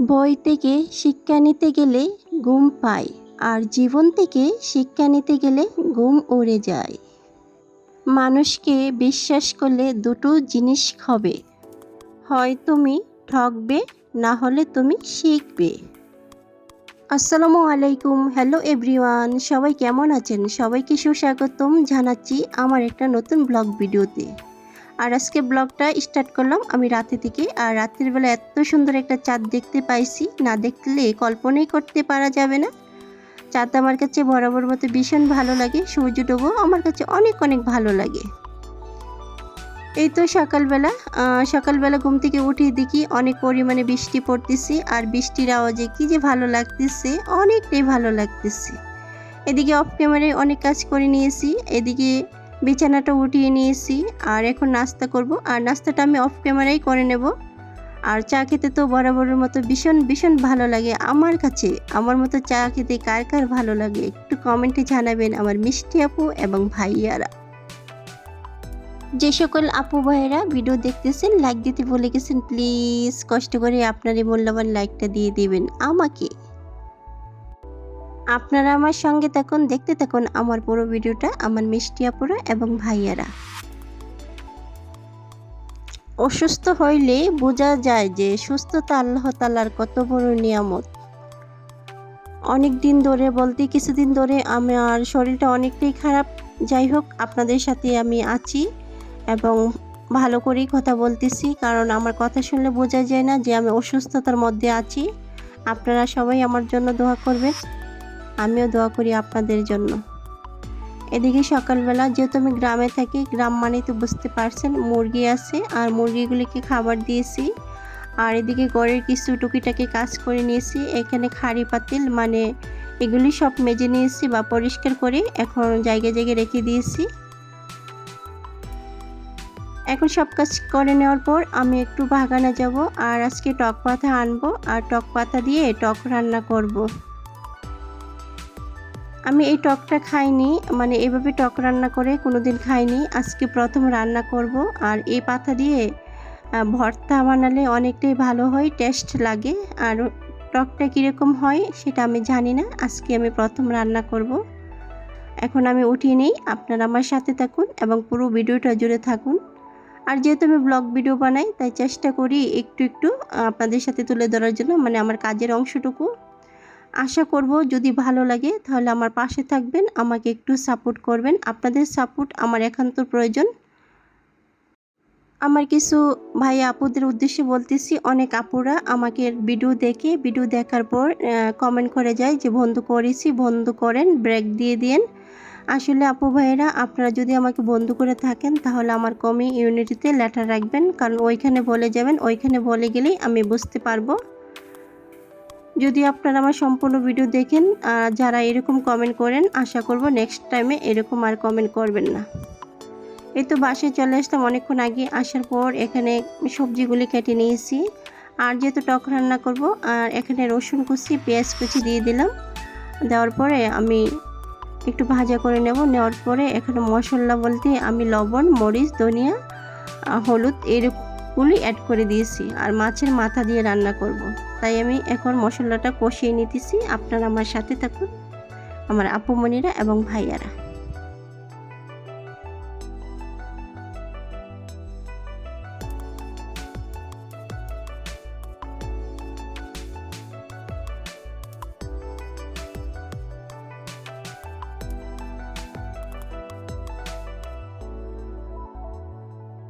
বই থেকে শিক্ষা নিতে গেলে ঘুম পায়, আর জীবন থেকে শিক্ষা নিতে গেলে ঘুম উড়ে যায়। মানুষকে বিশ্বাস করলে দুটো জিনিস হবে, হয় তুমি ঠকবে, না হলে তুমি শিখবে। আসসালামু আলাইকুম, হ্যালো এভরিওয়ান, সবাই কেমন আছেন? সবাইকে সুস্বাগতম জানাচ্ছি আমার একটা নতুন ব্লগ ভিডিওতে। আর আজকে ব্লগটা স্টার্ট করলাম আমি রাতে থেকে। আর রাতের বেলা এত সুন্দর একটা চাঁদ দেখতে পাইছি, না দেখলে কল্পনাই করতে পারা যাবে না। চাঁদ আমার কাছে বরাবর মতো ভীষণ ভালো লাগে, সূর্য ডুবো আমার কাছে অনেক অনেক ভালো লাগে। এই তো সকালবেলা ঘুম থেকে উঠে দেখি অনেক পরিমাণে বৃষ্টি পড়তেছে, আর বৃষ্টির আওয়াজে কি যে ভালো লাগতেছে, অনেকটাই ভালো লাগতেছে। এদিকে অফ ক্যামেরায় অনেক কাজ করে নিয়েছি, এদিকে বিছানাটা উঠিয়ে নিয়েছি, আর এখন নাস্তা করব। আর নাস্তাটা আমি অফ ক্যামেরায় করে নেব। আর চা খেতে তো বরাবরের মতো ভীষণ ভীষণ ভালো লাগে আমার কাছে। আমার মতো চা খেতে কার কার ভালো লাগে একটু কমেন্টে জানাবেন আমার মিষ্টি আপু এবং ভাইয়ারা। যে সকল আপু ভাইয়েরা ভিডিও দেখতেছেন, লাইক দিতে ভুলে গেছেন, প্লিজ কষ্ট করে আপনার এই মূল্যবান লাইকটা দিয়ে দিবেন আমাকে। আপনারা আমার সঙ্গে থাকুন, দেখতে থাকুন আমার পুরো ভিডিওটা, আমার মিষ্টি আপুরা এবং ভাইয়ারা। অসুস্থ হইলে বোঝা যায় যে সুস্থতা আল্লাহ তাআলার কত বড় নিয়ামত। অনেক দিন ধরে বলতে কিছুদিন ধরে আমার শরীরটা অনেকটাই খারাপ। যাই হোক, আপনাদের সাথে আমি আছি এবং ভালো করেই কথা বলতেছি, কারণ আমার কথা শুনলে বোঝা যায় না যে আমি অসুস্থতার মধ্যে আছি। আপনারা সবাই আমার জন্য দোয়া করবেন, আমিও দোয়া করি আপনাদের জন্য। এদিকে সকালবেলা যেহেতু আমি গ্রামে থাকি, গ্রাম মানে তো বুঝতে পারছেন, মুরগি আছে আর মুরগিগুলিকে খাবার দিয়েছি। আর এদিকে ঘরের কিছু টুকিটাকি কাজ করে নিয়েছি। এখানে খাড়ি পাতিল মানে এগুলি সব মেজে নিয়েছি বা পরিষ্কার করে এখন জায়গায় জায়গায় রেখে দিয়েছি। এখন সব কাজ করে নেওয়ার পর আমি একটু বাগানে যাব, আর আজকে টক পাতা আনবো, আর টক পাতা দিয়ে টক রান্না করব। আমি এই টকটা খাইনি, মানে এভাবে টক রান্না করে কোনোদিন খাইনি, আজকে প্রথম রান্না করব। আর এই পাতা দিয়ে ভর্তা বানালে অনেকটাই ভালো হয়, টেস্ট লাগে। আর টকটা কীরকম হয় সেটা আমি জানি না, আজকে আমি প্রথম রান্না করব। এখন আমি উঠিয়ে নিই, আপনারা আমার সাথে থাকুন এবং পুরো ভিডিওটা জুড়ে থাকুন। আর যেহেতু আমি ব্লগ ভিডিও বানাই, তাই চেষ্টা করি একটু একটু আপনাদের সাথে তুলে ধরার জন্য, মানে আমার কাজের অংশটুকু। আশা করব যদি ভালো লাগে তাহলে আমার পাশে থাকবেন, আমাকে একটু সাপোর্ট করবেন। আপনাদের সাপোর্ট আমার একান্ত প্রয়োজন। আমার কিছু ভাই আপুদের উদ্দেশ্যে বলতেছি, অনেক আপুরা আমাকে ভিডিও দেখার পর কমেন্ট করে যায় যে বন্ধু করেছি, বন্ধু করেন, ব্রেক দিয়ে দিন। আসলে আপু ভাইয়েরা, আপনারা যদি আমাকে বন্ধু করে থাকেন তাহলে আমার কমিউনিটিতে লেটার রাখবেন, কারণ ওইখানে বলে যাবেন, ওইখানে বলে গেলেই আমি বুঝতে পারবো। যদি আপনারা আমার সম্পূর্ণ ভিডিও দেখেন, যারা এরকম কমেন্ট করেন, আশা করব নেক্সট টাইমে এরকম আর কমেন্ট করবেন না। এই তো বাসায় চলে আসলাম অনেকক্ষণ আগে, আসার পর এখানে সবজিগুলি কেটে নিয়েছি। আর যেহেতু টক রান্না করব, আর এখানে রসুন কুচি, পেঁয়াজ কুচি দিয়ে দিলাম। দেওয়ার পরে আমি একটু ভাজা করে নেওয়ার পরে এখানে মশলা বলতে আমি লবণ, মরিচ, ধনিয়া, হলুদ এরগুলি অ্যাড করে দিয়েছি। আর মাছের মাথা দিয়ে রান্না করব, তাই আমি এখন মশলাটা কষিয়ে নিতেছি। আপনারা আমার সাথে থাকুন, আমার আপুমণিরা এবং ভাইয়ারা।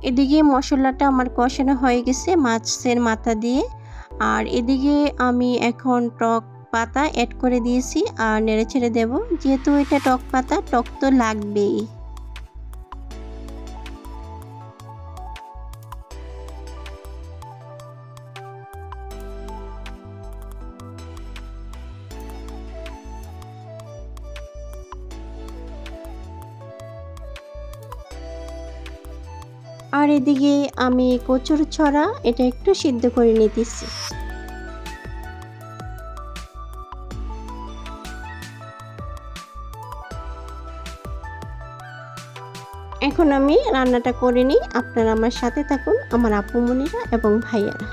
এদিকে মশলাটা আমার কষানো হয়ে গেছে মাছের মাথা দিয়ে। আর এদিকে আমি এখন টক পাতা অ্যাড করে দিয়েছি আর নেড়ে ছেড়ে দেবো, যেহেতু এটা টক পাতা, টক তো লাগবেই। আর এদিকে আমি কচুর ছড়া এটা একটু সিদ্ধ করে নিতেছি। এখন আমি রান্নাটা করে নিই, আপনারা আমার সাথে থাকুন, আমার আপুমণিরা এবং ভাইয়ারা।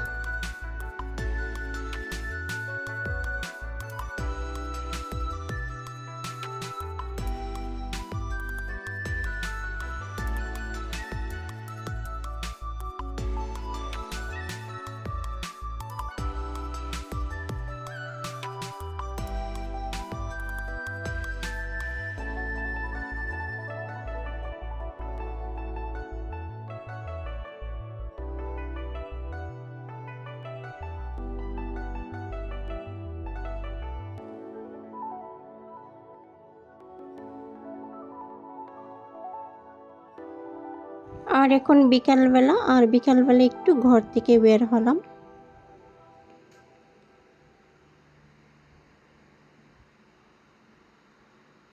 আর এখন বিকালবেলা, আর বিকালবেলা একটু ঘর থেকে বের হলাম।